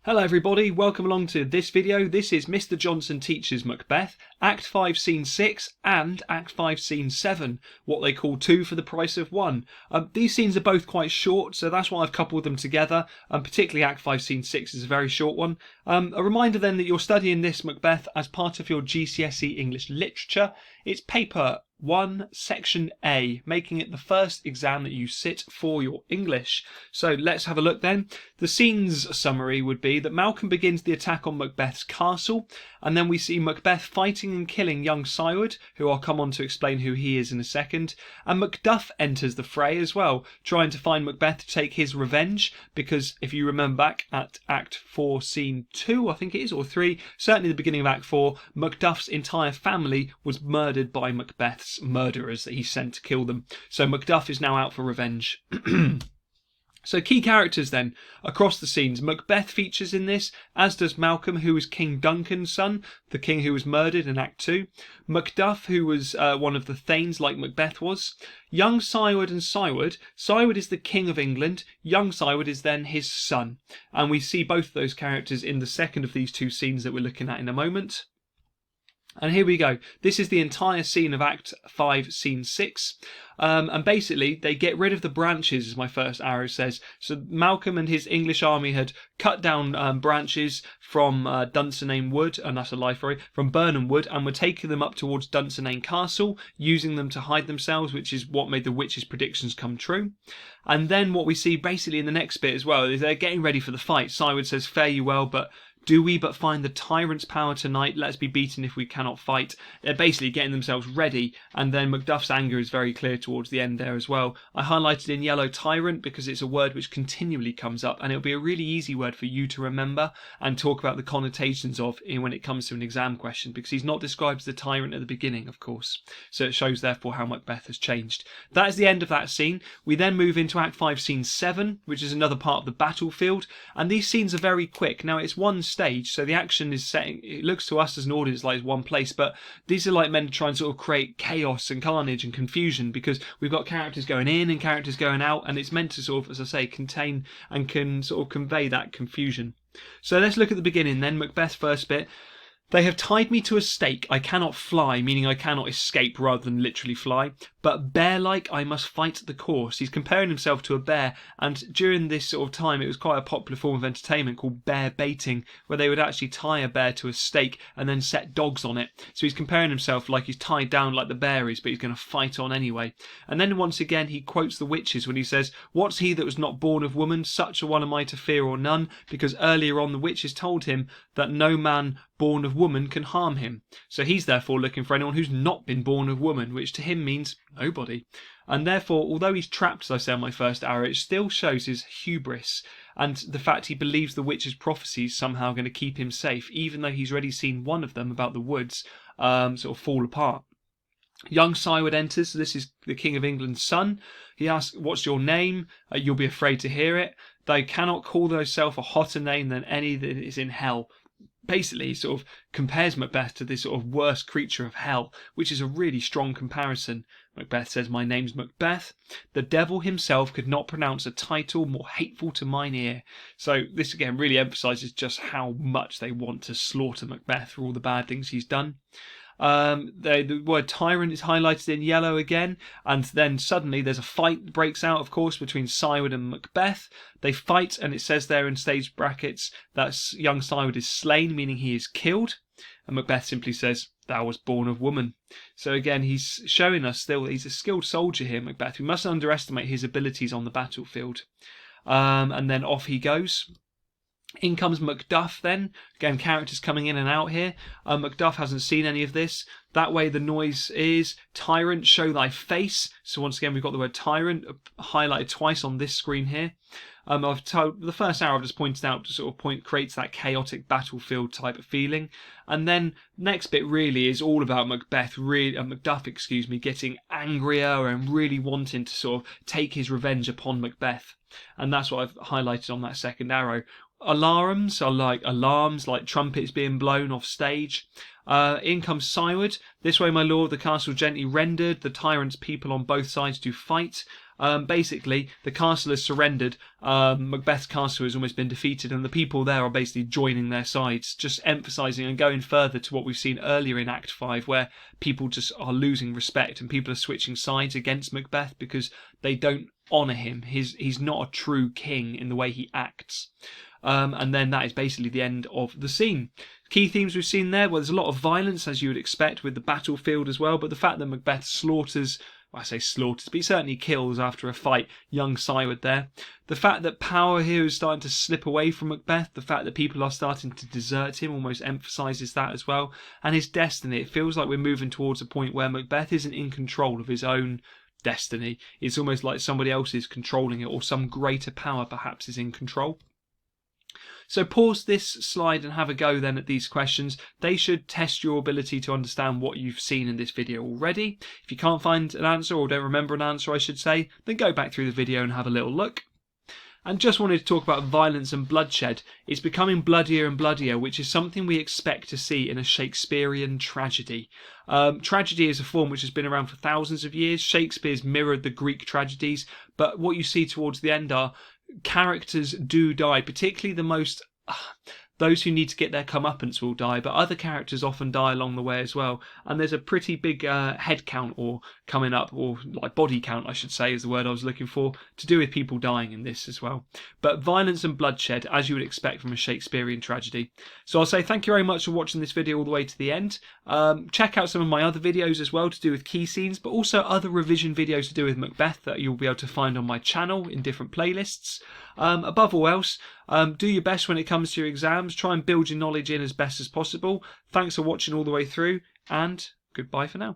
Hello everybody, welcome along to this video. This is Mr. Johnson Teaches Macbeth, Act 5 Scene 6 and Act 5 Scene 7, what they call 2 for the price of 1. These scenes are both quite short, so that's why I've coupled them together, particularly Act 5 Scene 6 is a very short one. A reminder then that you're studying this Macbeth as part of your GCSE English Literature. It's paper 1, section A, making it the first exam that you sit for your English. So let's have a look then. The scene's summary would be that Malcolm begins the attack on Macbeth's castle, and then we see Macbeth fighting and killing young Syward, who I'll come on to explain who he is in a second, and Macduff enters the fray as well, trying to find Macbeth to take his revenge, because if you remember back at Act 4 Scene 2, I think it is, or 3, certainly the beginning of Act 4, Macduff's entire family was murdered by Macbeth's murderers that he sent to kill them. So Macduff is now out for revenge. So key characters then across the scenes. Macbeth features in this, as does Malcolm, who is King Duncan's son, the king who was murdered in Act 2. Macduff, who was one of the Thanes like Macbeth was. Young Syward and Syward. Syward is the king of England. Young Syward is then his son. And we see both of those characters in the second of these two scenes that we're looking at in a moment. And here we go. This is the entire scene of Act 5, Scene 6. And basically, they get rid of the branches, as my first arrow says. So Malcolm and his English army had cut down branches from Dunsinane Wood, and that's a lie, sorry, from Burnham Wood, and were taking them up towards Dunsinane Castle, using them to hide themselves, which is what made the witch's predictions come true. And then what we see basically in the next bit as well is they're getting ready for the fight. Syward says, "Fare you well, but do we but find the tyrant's power tonight? Let's be beaten if we cannot fight." They're basically getting themselves ready, and then Macduff's anger is very clear towards the end there as well. I highlighted in yellow tyrant because it's a word which continually comes up, and it'll be a really easy word for you to remember and talk about the connotations of when it comes to an exam question, because he's not described as the tyrant at the beginning, of course. So it shows therefore how Macbeth has changed. That is the end of that scene. We then move into Act 5 Scene 7, which is another part of the battlefield, and these scenes are very quick. Now it's one stage, so the action is setting, it looks to us as an audience like it's one place, but these are like meant to try and sort of create chaos and carnage and confusion, because we've got characters going in and characters going out, and it's meant to sort of, as I say, contain and can sort of convey that confusion. So let's look at the beginning then, Macbeth's first bit. "They have tied me to a stake. I cannot fly," meaning I cannot escape rather than literally fly, "but bear-like I must fight the course." He's comparing himself to a bear, and during this sort of time it was quite a popular form of entertainment called bear baiting, where they would actually tie a bear to a stake and then set dogs on it. So he's comparing himself like he's tied down like the bear is, but he's going to fight on anyway. And then once again he quotes the witches when he says, "What's he that was not born of woman? Such a one am I to fear or none," because earlier on the witches told him that no man born of woman can harm him. So he's therefore looking for anyone who's not been born of woman, which to him means nobody. And therefore, although he's trapped, as I say on my first arrow, it still shows his hubris and the fact he believes the witch's prophecies somehow going to keep him safe, even though he's already seen one of them about the woods sort of fall apart. Young Syward enters. So this is the King of England's son. He asks, "What's your name?" "You'll be afraid to hear it. Thou cannot call thyself a hotter name than any that is in hell." Basically, he sort of compares Macbeth to this sort of worst creature of hell, which is a really strong comparison. Macbeth says, "My name's Macbeth. The devil himself could not pronounce a title more hateful to mine ear." So this again really emphasises just how much they want to slaughter Macbeth for all the bad things he's done. The word tyrant is highlighted in yellow again, and then suddenly there's a fight that breaks out, of course, between Syward and Macbeth. They fight, and it says there in stage brackets that young Syward is slain, meaning he is killed, and Macbeth simply says, "Thou wast born of woman." So again, he's showing us still that he's a skilled soldier here, Macbeth. We mustn't underestimate his abilities on the battlefield. And then off he goes. In comes Macduff then. Again, characters coming in and out here. Macduff hasn't seen any of this. That way the noise is, "Tyrant, show thy face." So once again, we've got the word tyrant highlighted twice on this screen here. I've told the first arrow I've just pointed out to sort of creates that chaotic battlefield type of feeling. And then next bit really is all about Macduff, getting angrier and really wanting to sort of take his revenge upon Macbeth. And that's what I've highlighted on that second arrow. Alarms are like alarms, like trumpets being blown off stage. In comes Syward. "This way, my lord, the castle gently rendered. The tyrant's people on both sides do fight." Basically, the castle has surrendered. Macbeth's castle has almost been defeated, and the people there are basically joining their sides, just emphasising and going further to what we've seen earlier in Act 5, where people just are losing respect and people are switching sides against Macbeth because they don't honour him. He's not a true king in the way he acts. And then that is basically the end of the scene. Key themes we've seen there, well, there's a lot of violence, as you would expect, with the battlefield as well, but the fact that Macbeth slaughters, well, I say slaughters, but he certainly kills after a fight young Cyward there. The fact that power here is starting to slip away from Macbeth, the fact that people are starting to desert him almost emphasises that as well. And his destiny, it feels like we're moving towards a point where Macbeth isn't in control of his own destiny. It's almost like somebody else is controlling it, or some greater power perhaps is in control. So pause this slide and have a go then at these questions. They should test your ability to understand what you've seen in this video already. If you can't find an answer, or don't remember an answer I should say, then go back through the video and have a little look. And just wanted to talk about violence and bloodshed. It's becoming bloodier and bloodier, which is something we expect to see in a Shakespearean tragedy. Tragedy is a form which has been around for thousands of years. Shakespeare's mirrored the Greek tragedies, but what you see towards the end are characters do die, particularly the most those who need to get their comeuppance will die, but other characters often die along the way as well. And there's a pretty big head count or coming up, or like body count I should say is the word I was looking for, to do with people dying in this as well. But violence and bloodshed, as you would expect from a Shakespearean tragedy. So I'll say thank you very much for watching this video all the way to the end. Check out some of my other videos as well to do with key scenes, but also other revision videos to do with Macbeth that you'll be able to find on my channel in different playlists. Above all else, do your best when it comes to your exams. Try and build your knowledge in as best as possible. Thanks for watching all the way through, and goodbye for now.